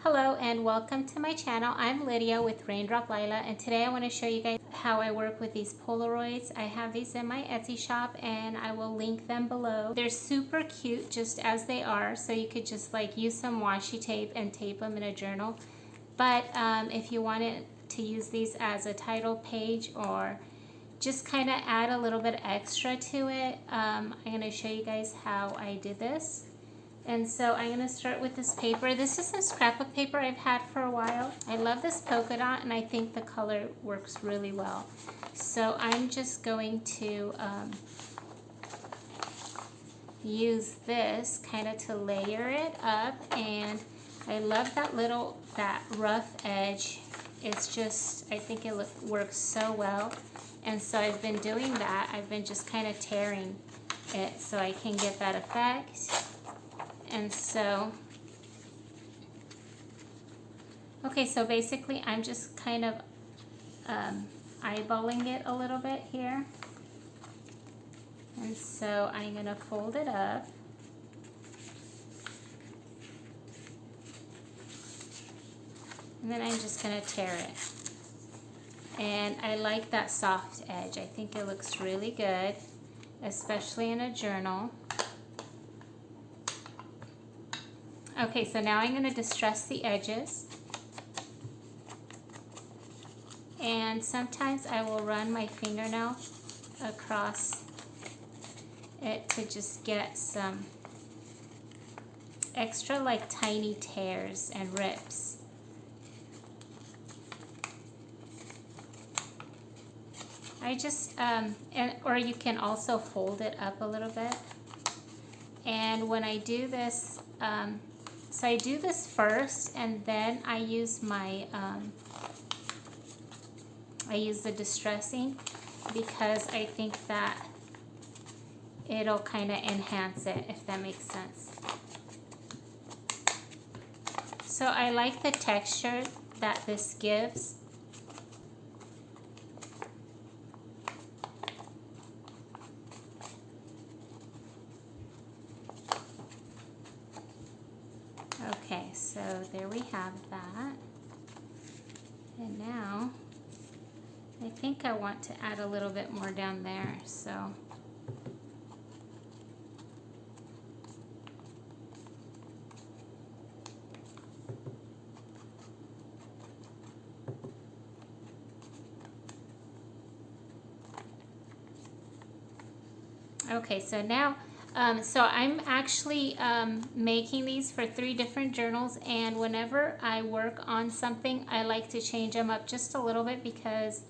Hello and welcome to my channel. I'm Lydia with Raindrop Lila, and today I want to show you guys how I work with these Polaroids. I have these in my Etsy shop and I will link them below. They're super cute just as they are, so you could just like use some washi tape and tape them in a journal. But if you wanted to use these as a title page or just kind of add a little bit extra to it, I'm going to show you guys how I did this. And so I'm going to start with this paper. This is some scrapbook paper I've had for a while. I love this polka dot and I think the color works really well. So I'm just going to use this kind of to layer it up, and I love that rough edge. It's just, I think it works so well. And so I've been doing that. I've been just kind of tearing it so I can get that effect. And so, okay, so basically I'm just kind of eyeballing it a little bit here. And so I'm going to fold it up. And then I'm just going to tear it. And I like that soft edge. I think it looks really good, especially in a journal. Okay, so now I'm going to distress the edges. And sometimes I will run my fingernail across it to just get some extra like tiny tears and rips. I just, or you can also fold it up a little bit. And when I do this, so I do this first, and then I use my, I use the distressing because I think that it'll kind of enhance it, if that makes sense. So I like the texture that this gives. Okay, so there we have that. And now I think I want to add a little bit more down there, so okay, so now so I'm actually making these for 3 different journals, and whenever I work on something I like to change them up just a little bit because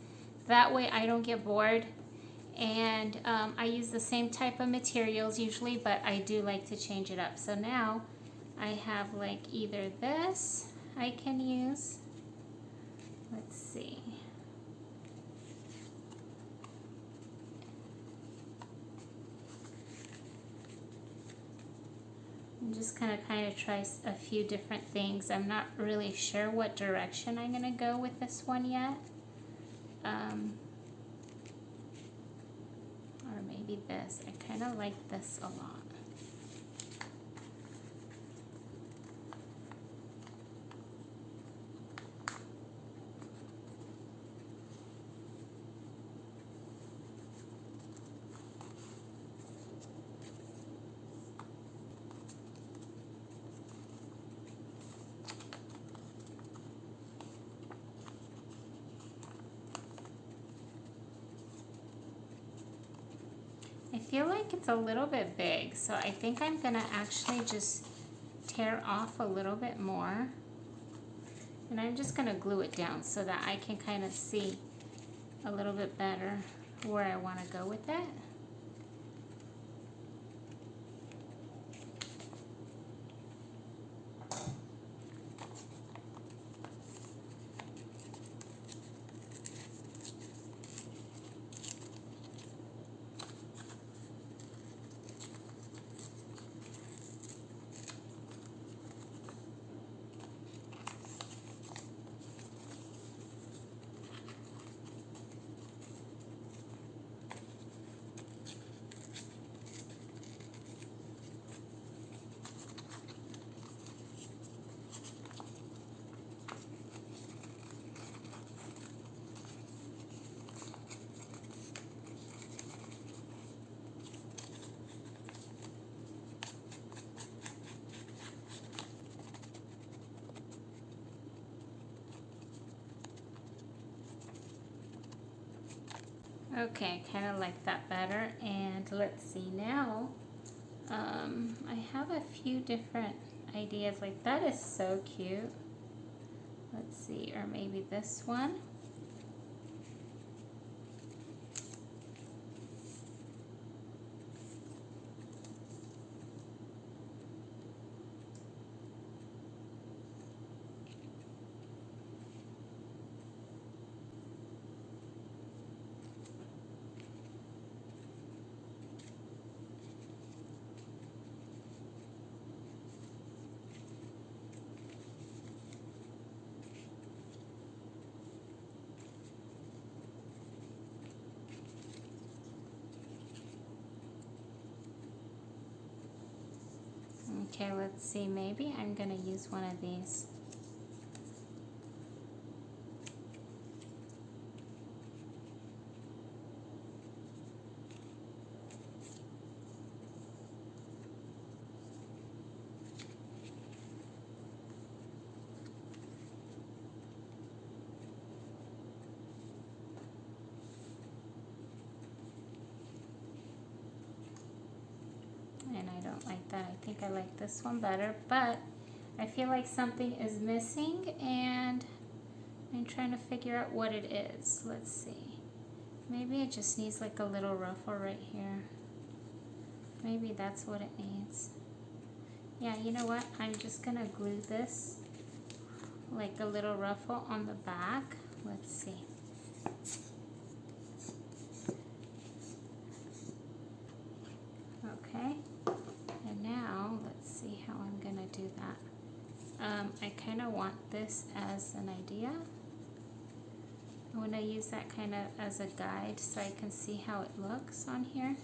that way I don't get bored. And I use the same type of materials usually, but I do like to change it up. So now I have like either this I can use. Let's see. I'm just gonna kind of try a few different things. I'm not really sure what direction I'm gonna go with this one yet. Or maybe this. I kind of like this a lot. I feel like it's a little bit big, so I think I'm gonna actually just tear off a little bit more, and I'm just gonna glue it down so that I can kind of see a little bit better where I want to go with it. Okay, I kind of like that better. And let's see now. I have a few different ideas. Like that is so cute. Let's see, or maybe this one. Okay, let's see, maybe I'm gonna use one of these. And I don't like that. I think I like this one better, but I feel like something is missing and I'm trying to figure out what it is. Let's see. Maybe it just needs like a little ruffle right here. Maybe that's what it needs. Yeah, you know what? I'm just gonna glue this like a little ruffle on the back. Let's see. Okay. And now let's see how I'm gonna do that. I kind of want this as an idea. I want to use that kind of as a guide so I can see how it looks on here.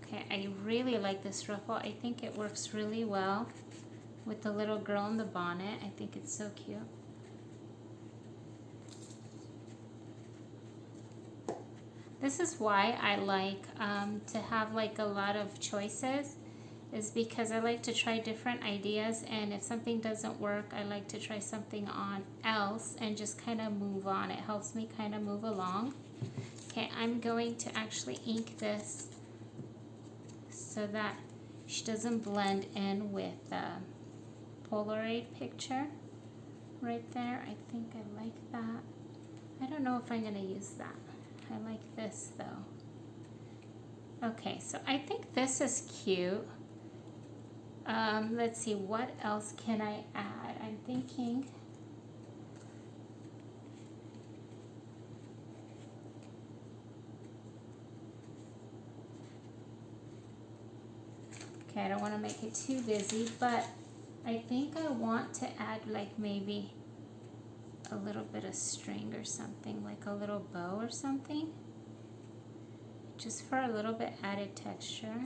Okay, I really like this ruffle. I think it works really well with the little girl in the bonnet. I think it's so cute. This is why I like to have like a lot of choices, is because I like to try different ideas, and if something doesn't work, I like to try something on else and just kind of move on. It helps me kind of move along. Okay, I'm going to actually ink this so that she doesn't blend in with the Polaroid picture right there. I think I like that. I don't know if I'm going to use that. I like this though. Okay, so I think this is cute. Let's see, what else can I add? I'm thinking. Okay, I don't want to make it too busy, but I think I want to add like maybe a little bit of string or something, like a little bow or something, just for a little bit added texture.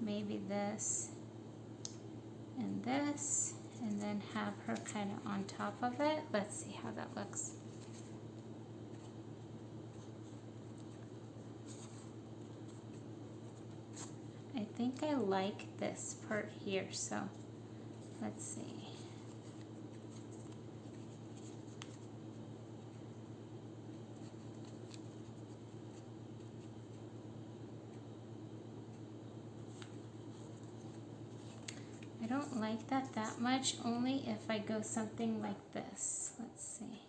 Maybe this, and then have her kind of on top of it. Let's see how that looks. I think I like this part here, so let's see. I don't like that much, only if I go something like this. Let's see.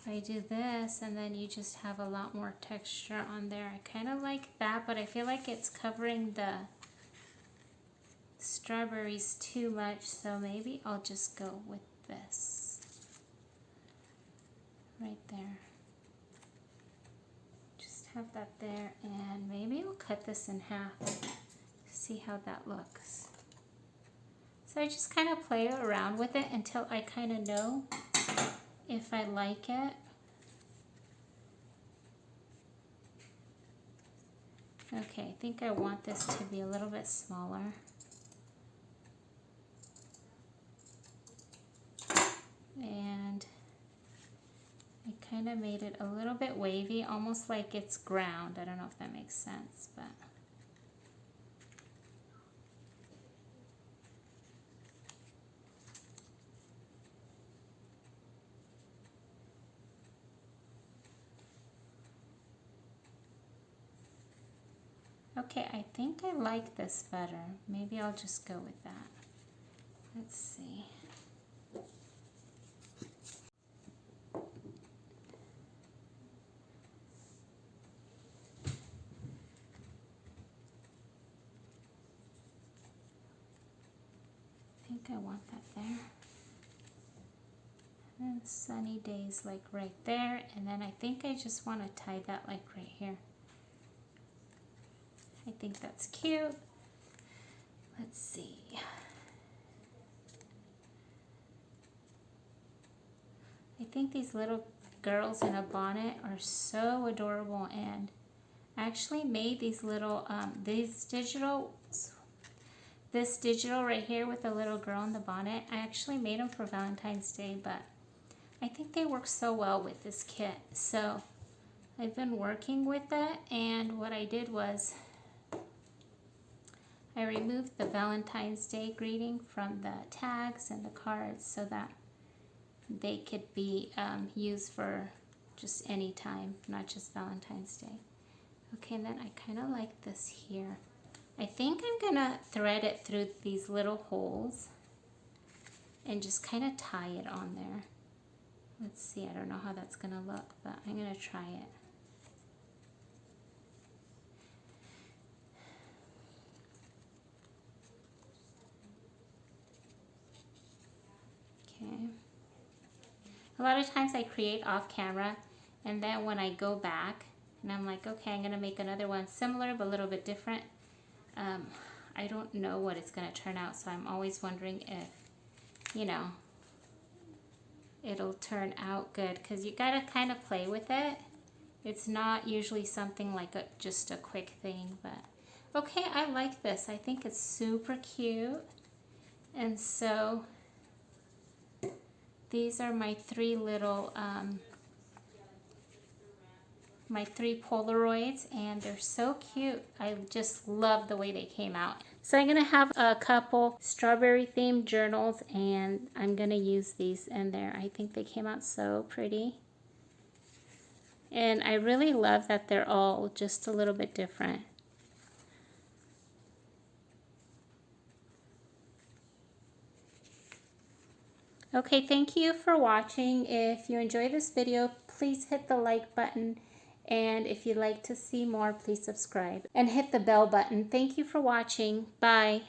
I do this and then you just have a lot more texture on there. I kind of like that, but I feel like it's covering the strawberries too much, so maybe I'll just go with this right there. Just have that there, and maybe I'll cut this in half. See how that looks. So I just kind of play around with it until I kind of know if I like it. Okay, I think I want this to be a little bit smaller. And I kind of made it a little bit wavy, almost like it's ground. I don't know if that makes sense, but okay, I think I like this better. Maybe I'll just go with that. Let's see. I think I want that there. And sunny days like right there. And then I think I just want to tie that like right here. I think that's cute. Let's see. I think these little girls in a bonnet are so adorable, and I actually made these little, this digital right here with the little girl in the bonnet. I actually made them for Valentine's Day, but I think they work so well with this kit. So I've been working with it, and what I did was I removed the Valentine's Day greeting from the tags and the cards so that they could be used for just any time, not just Valentine's Day. Okay, and then I kind of like this here. I think I'm gonna thread it through these little holes and just kind of tie it on there. Let's see, I don't know how that's gonna look, but I'm gonna try it. Okay. A lot of times I create off camera, and then when I go back and I'm like, okay, I'm gonna make another one similar but a little bit different, I don't know what it's gonna turn out, so I'm always wondering if, you know, it'll turn out good, because you gotta kind of play with it. It's not usually something like just a quick thing, but okay, I like this. I think it's super cute. And so these are my three little, my three Polaroids, and they're so cute. I just love the way they came out. So I'm gonna have a couple strawberry themed journals, and I'm gonna use these in there. I think they came out so pretty. And I really love that they're all just a little bit different. Okay, thank you for watching. If you enjoyed this video, please hit the like button. And if you'd like to see more, please subscribe and hit the bell button. Thank you for watching. Bye.